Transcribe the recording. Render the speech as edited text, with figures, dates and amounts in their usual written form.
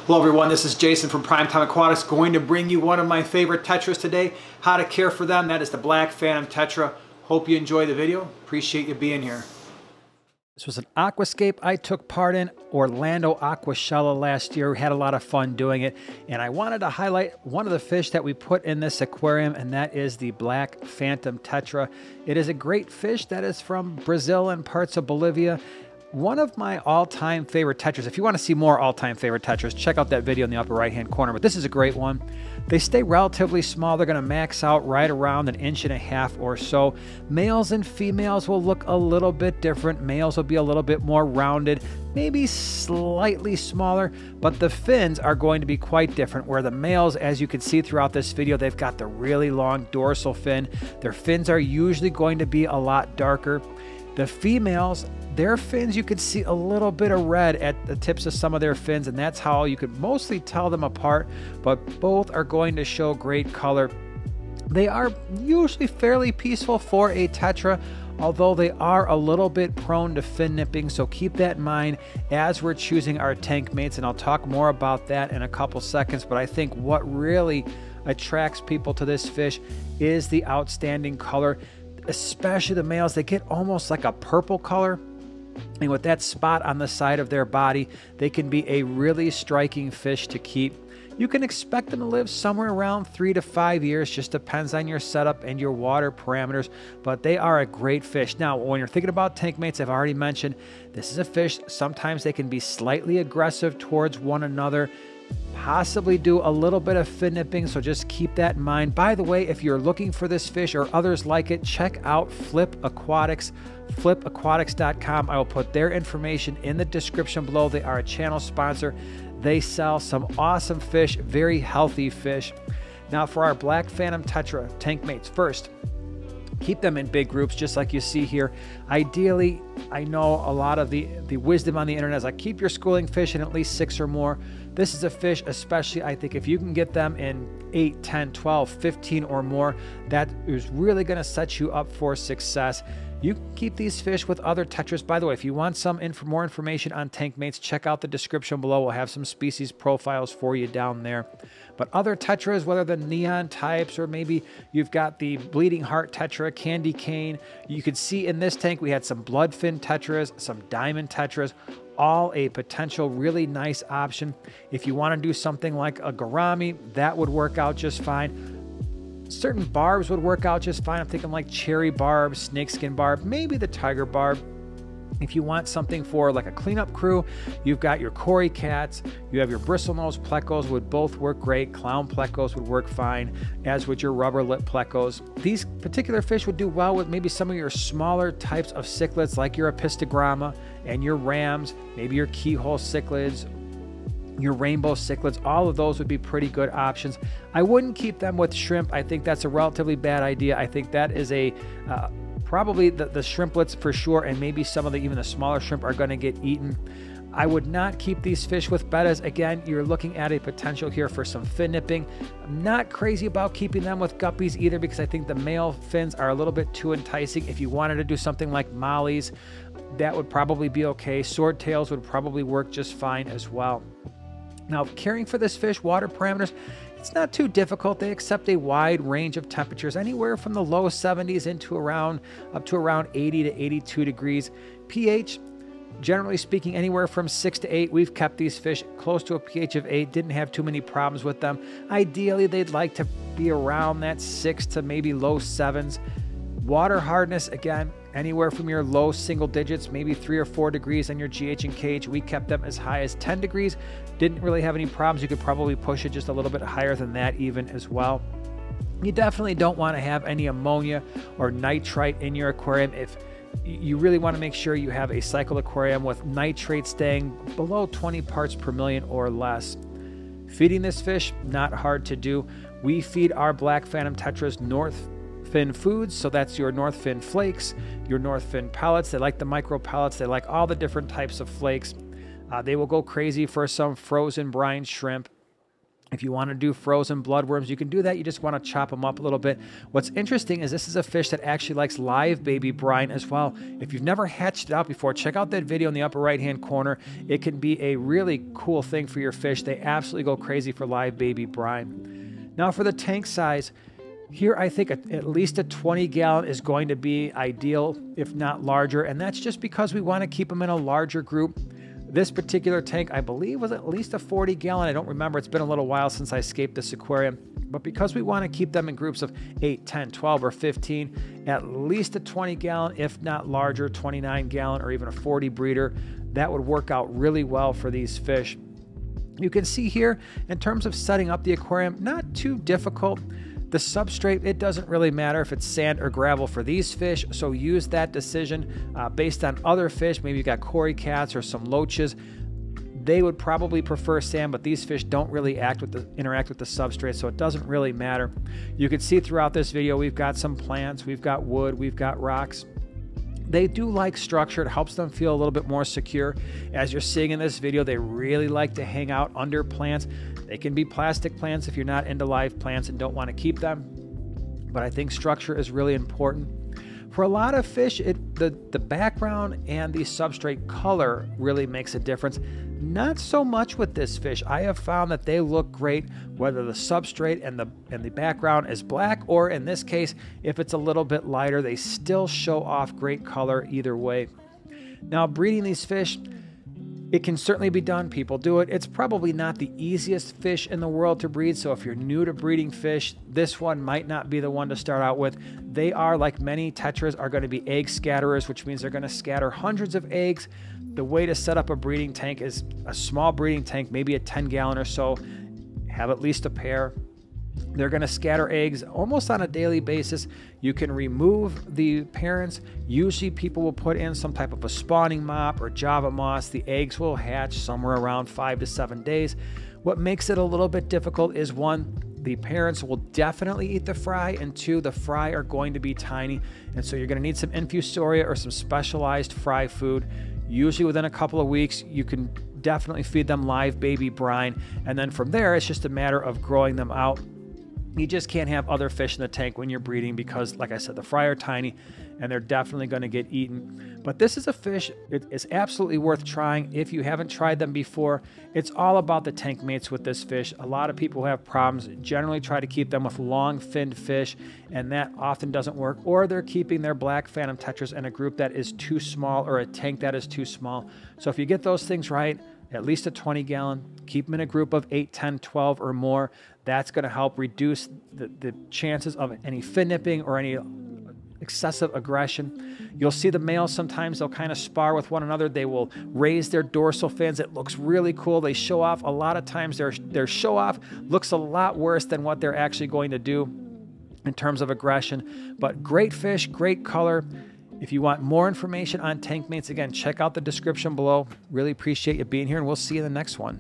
Hello everyone, this is Jason from Primetime Aquatics, going to bring you one of my favorite tetras today, how to care for them. That is the Black Phantom Tetra. Hope you enjoy the video. Appreciate you being here. This was an aquascape I took part in, Orlando Aquashella last year. We had a lot of fun doing it, and I wanted to highlight one of the fish that we put in this aquarium, and that is the Black Phantom Tetra. It is a great fish that is from Brazil and parts of Bolivia. One of my all-time favorite tetras. If you want to see more all-time favorite tetras, check out that video in the upper right-hand corner, but this is a great one. They stay relatively small. They're going to max out right around 1.5 inches or so. Males and females will look a little bit different. Males will be a little bit more rounded, maybe slightly smaller, but the fins are going to be quite different, where the males, as you can see throughout this video, they've got the really long dorsal fin. Their fins are usually going to be a lot darker. The females, their fins, you could see a little bit of red at the tips of some of their fins, and that's how you could mostly tell them apart, but both are going to show great color. They are usually fairly peaceful for a tetra, although they are a little bit prone to fin nipping, so keep that in mind as we're choosing our tank mates, and I'll talk more about that in a couple seconds. But I think what really attracts people to this fish is the outstanding color, especially the males. They get almost like a purple color, and with that spot on the side of their body, they can be a really striking fish to keep. You can expect them to live somewhere around 3 to 5 years, just depends on your setup and your water parameters, but they are a great fish. Now, when you're thinking about tank mates, I've already mentioned, this is a fish, sometimes they can be slightly aggressive towards one another, possibly do a little bit of fin nipping, so just keep that in mind. By the way, if you're looking for this fish or others like it, check out Flip Aquatics, flipaquatics.com. I will put their information in the description below. They are a channel sponsor. They sell some awesome fish, very healthy fish. Now for our Black Phantom Tetra tank mates, first, keep them in big groups, just like you see here. Ideally, I know a lot of the wisdom on the internet is like, keep your schooling fish in at least 6 or more. This is a fish, especially I think if you can get them in 8, 10, 12, 15 or more, that is really going to set you up for success. You can keep these fish with other tetras. By the way, if you want some more information on tank mates, check out the description below. We'll have some species profiles for you down there. But other tetras, whether the neon types or maybe you've got the bleeding heart tetra, candy cane, you could see in this tank we had some bloodfin tetras, some diamond tetras, all a potential really nice option. If you want to do something like a gourami, that would work out just fine. Certain barbs would work out just fine. I'm thinking like cherry barb, snakeskin barb, maybe the tiger barb. If you want something for like a cleanup crew, you've got your Cory cats, you have your bristlenose plecos, would both work great. Clown plecos would work fine, as would your rubber lip plecos. These particular fish would do well with maybe some of your smaller types of cichlids, like your apistogramma and your rams, maybe your keyhole cichlids, your rainbow cichlids. All of those would be pretty good options. I wouldn't keep them with shrimp. I think that's a relatively bad idea. I think that is a probably the shrimplets for sure, and maybe some of even the smaller shrimp are going to get eaten. I would not keep these fish with bettas. Again, you're looking at a potential here for some fin nipping. I'm not crazy about keeping them with guppies either, because I think the male fins are a little bit too enticing. If you wanted to do something like mollies, that would probably be okay. Swordtails would probably work just fine as well. Now, caring for this fish, water parameters, it's not too difficult. They accept a wide range of temperatures, anywhere from the low 70s up to around 80 to 82 degrees. pH, generally speaking, anywhere from 6 to 8. We've kept these fish close to a pH of 8, didn't have too many problems with them. Ideally, they'd like to be around that 6 to maybe low 7s. Water hardness, again, anywhere from your low single digits, maybe 3 or 4 degrees on your GH and KH. We kept them as high as 10 degrees. Didn't really have any problems. You could probably push it just a little bit higher than that even as well. You definitely don't want to have any ammonia or nitrite in your aquarium. If you really want to make sure you have a cycle aquarium with nitrate staying below 20 parts per million or less. Feeding this fish, not hard to do. We feed our Black Phantom Tetras North Fin foods, so that's your North Fin flakes, your North Fin pellets. They like the micro pellets. They like all the different types of flakes. They will go crazy for some frozen brine shrimp. If you want to do frozen bloodworms, you can do that. You just want to chop them up a little bit. What's interesting is this is a fish that actually likes live baby brine as well. If you've never hatched it out before, check out that video in the upper right-hand corner. It can be a really cool thing for your fish. They absolutely go crazy for live baby brine. Now for the tank size, here I think at least a 20-gallon is going to be ideal, if not larger, and that's just because we want to keep them in a larger group. This particular tank, I believe, was at least a 40-gallon. I don't remember. It's been a little while since I escaped this aquarium. But because we want to keep them in groups of 8, 10, 12, or 15, at least a 20-gallon, if not larger, 29-gallon, or even a 40 breeder, that would work out really well for these fish. You can see here, in terms of setting up the aquarium, not too difficult. The substrate, it doesn't really matter if it's sand or gravel for these fish, so use that decision based on other fish. Maybe you got cory cats or some loaches. They would probably prefer sand, but these fish don't really interact with the substrate, so it doesn't really matter. You can see throughout this video, we've got some plants, we've got wood, we've got rocks. They do like structure. It helps them feel a little bit more secure. As you're seeing in this video, they really like to hang out under plants. They can be plastic plants if you're not into live plants and don't want to keep them. But I think structure is really important. For a lot of fish, the background and the substrate color really makes a difference. Not so much with this fish. I have found that they look great whether the substrate and the background is black, or in this case, if it's a little bit lighter, they still show off great color either way. Now, breeding these fish, it can certainly be done. People do it. It's probably not the easiest fish in the world to breed, so if you're new to breeding fish, this one might not be the one to start out with. They are, like many tetras, are going to be egg scatterers, which means they're going to scatter hundreds of eggs. The way to set up a breeding tank is a small breeding tank, maybe a 10-gallon or so. Have at least a pair. They're going to scatter eggs almost on a daily basis. You can remove the parents. Usually people will put in some type of a spawning mop or Java moss. The eggs will hatch somewhere around 5 to 7 days. What makes it a little bit difficult is, one, the parents will definitely eat the fry, and two, the fry are going to be tiny, and so you're going to need some infusoria or some specialized fry food. Usually within a couple of weeks, you can definitely feed them live baby brine, and then from there, it's just a matter of growing them out. You just can't have other fish in the tank when you're breeding because, like I said, the fry are tiny and they're definitely going to get eaten. But this is a fish, it is absolutely worth trying if you haven't tried them before. It's all about the tank mates with this fish. A lot of people who have problems generally try to keep them with long finned fish, and that often doesn't work. Or they're keeping their black phantom tetras in a group that is too small, or a tank that is too small. So if you get those things right, at least a 20-gallon, keep them in a group of 8, 10, 12 or more. That's going to help reduce the chances of any fin nipping or any excessive aggression. You'll see the males sometimes, they'll kind of spar with one another. They will raise their dorsal fins. It looks really cool. They show off. A lot of times their show off looks a lot worse than what they're actually going to do in terms of aggression. But great fish, great color. If you want more information on tank mates, again, check out the description below. Really appreciate you being here, and we'll see you in the next one.